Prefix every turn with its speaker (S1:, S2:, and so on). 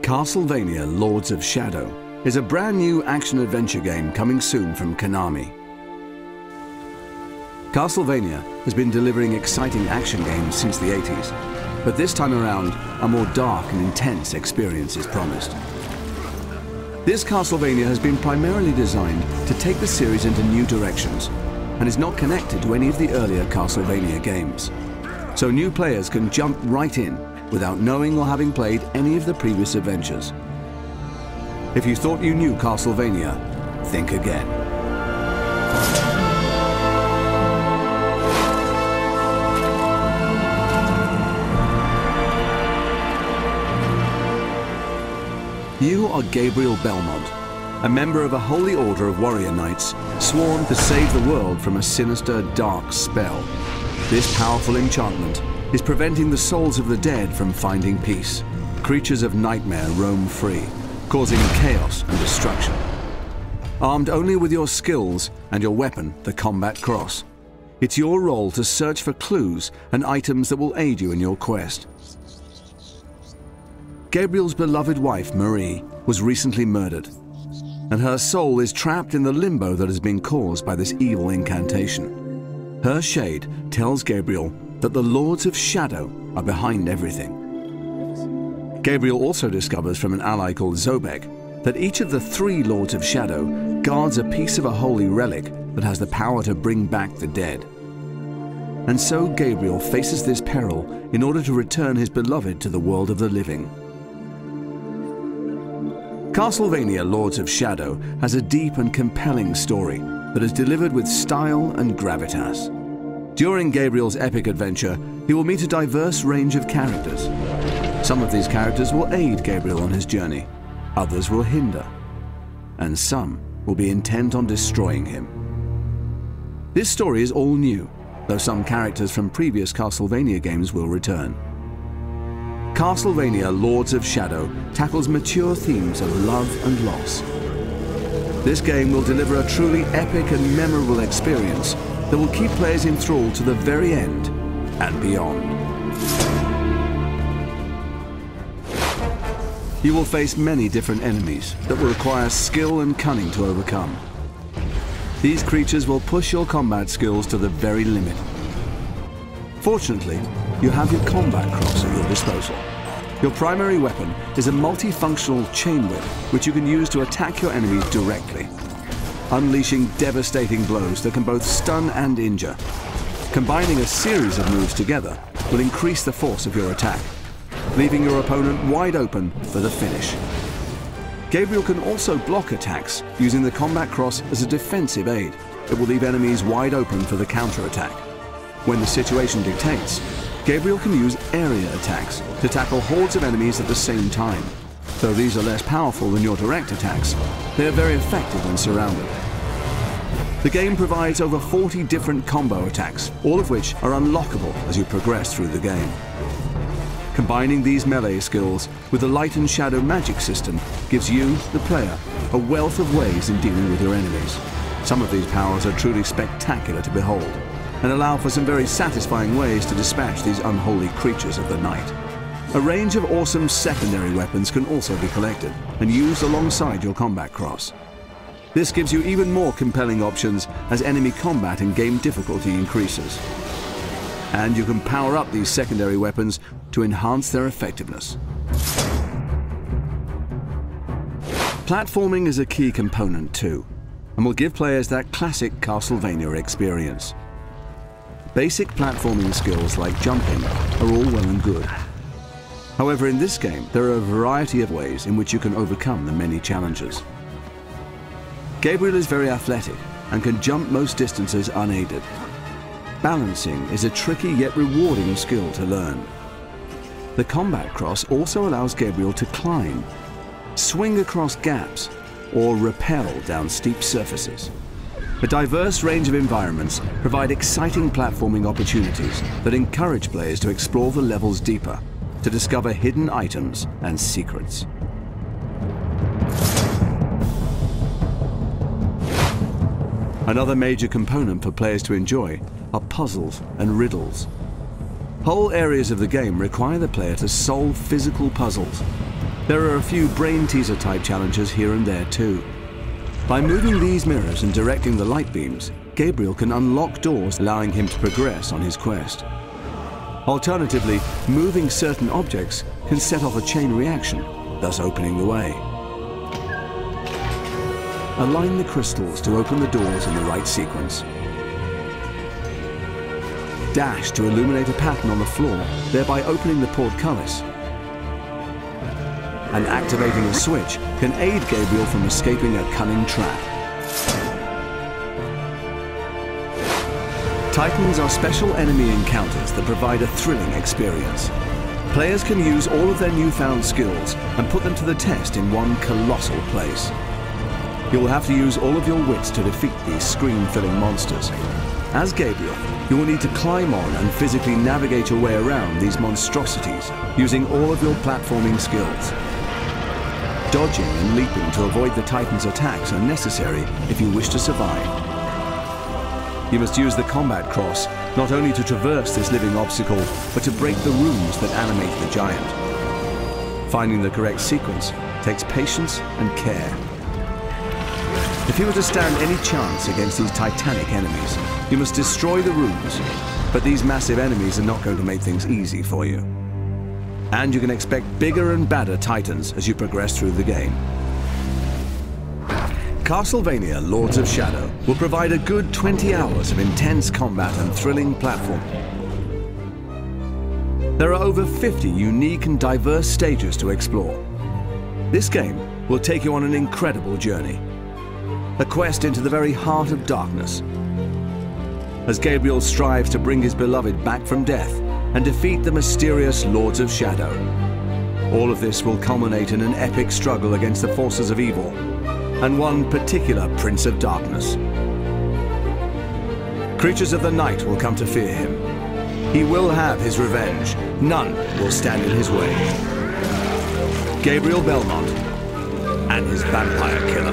S1: Castlevania Lords of Shadow is a brand new action-adventure game coming soon from Konami. Castlevania has been delivering exciting action games since the 80s, but this time around, a more dark and intense experience is promised. This Castlevania has been primarily designed to take the series into new directions and is not connected to any of the earlier Castlevania games. So new players can jump right in without knowing or having played any of the previous adventures. If you thought you knew Castlevania, think again. You are Gabriel Belmont, a member of a holy order of warrior knights sworn to save the world from a sinister, dark spell. This powerful enchantment is preventing the souls of the dead from finding peace. Creatures of nightmare roam free, causing chaos and destruction. Armed only with your skills and your weapon, the combat cross, it's your role to search for clues and items that will aid you in your quest. Gabriel's beloved wife, Marie, was recently murdered, and her soul is trapped in the limbo that has been caused by this evil incantation. Her shade tells Gabriel that the Lords of Shadow are behind everything. Gabriel also discovers from an ally called Zobek that each of the 3 Lords of Shadow guards a piece of a holy relic that has the power to bring back the dead. And so Gabriel faces this peril in order to return his beloved to the world of the living. Castlevania Lords of Shadow has a deep and compelling story that is delivered with style and gravitas. During Gabriel's epic adventure, he will meet a diverse range of characters. Some of these characters will aid Gabriel on his journey, others will hinder, and some will be intent on destroying him. This story is all new, though some characters from previous Castlevania games will return. Castlevania Lords of Shadow tackles mature themes of love and loss. This game will deliver a truly epic and memorable experience that will keep players enthralled to the very end and beyond. You will face many different enemies that will require skill and cunning to overcome. These creatures will push your combat skills to the very limit. Fortunately, you have your combat cross at your disposal. Your primary weapon is a multifunctional chain whip, which you can use to attack your enemies directly, unleashing devastating blows that can both stun and injure. Combining a series of moves together will increase the force of your attack, leaving your opponent wide open for the finish. Gabriel can also block attacks using the combat cross as a defensive aid. It will leave enemies wide open for the counterattack. When the situation dictates, Gabriel can use area attacks to tackle hordes of enemies at the same time. Though these are less powerful than your direct attacks, they are very effective when surrounded. The game provides over 40 different combo attacks, all of which are unlockable as you progress through the game. Combining these melee skills with the light and shadow magic system gives you, the player, a wealth of ways in dealing with your enemies. Some of these powers are truly spectacular to behold, and allow for some very satisfying ways to dispatch these unholy creatures of the night. A range of awesome secondary weapons can also be collected and used alongside your combat cross. This gives you even more compelling options as enemy combat and game difficulty increases. And you can power up these secondary weapons to enhance their effectiveness. Platforming is a key component too, and will give players that classic Castlevania experience. Basic platforming skills like jumping are all well and good. However, in this game, there are a variety of ways in which you can overcome the many challenges. Gabriel is very athletic and can jump most distances unaided. Balancing is a tricky yet rewarding skill to learn. The combat cross also allows Gabriel to climb, swing across gaps, or rappel down steep surfaces. A diverse range of environments provide exciting platforming opportunities that encourage players to explore the levels deeper, to discover hidden items and secrets. Another major component for players to enjoy are puzzles and riddles. Whole areas of the game require the player to solve physical puzzles. There are a few brain teaser type challenges here and there too. By moving these mirrors and directing the light beams, Gabriel can unlock doors allowing him to progress on his quest. Alternatively, moving certain objects can set off a chain reaction, thus opening the way. Align the crystals to open the doors in the right sequence. Dash to illuminate a pattern on the floor, thereby opening the portcullis. And activating a switch can aid Gabriel from escaping a cunning trap. Titans are special enemy encounters that provide a thrilling experience. Players can use all of their newfound skills and put them to the test in one colossal place. You will have to use all of your wits to defeat these screen-filling monsters. As Gabriel, you will need to climb on and physically navigate your way around these monstrosities using all of your platforming skills. Dodging and leaping to avoid the Titan's attacks are necessary if you wish to survive. You must use the combat cross not only to traverse this living obstacle, but to break the runes that animate the giant. Finding the correct sequence takes patience and care. If you were to stand any chance against these titanic enemies, you must destroy the runes, but these massive enemies are not going to make things easy for you. And you can expect bigger and badder Titans as you progress through the game. Castlevania Lords of Shadow will provide a good 20 hours of intense combat and thrilling platform. There are over 50 unique and diverse stages to explore. This game will take you on an incredible journey. A quest into the very heart of darkness. As Gabriel strives to bring his beloved back from death and defeat the mysterious Lords of Shadow. All of this will culminate in an epic struggle against the forces of evil, and one particular Prince of Darkness. Creatures of the night will come to fear him. He will have his revenge. None will stand in his way. Gabriel Belmont and his vampire killer.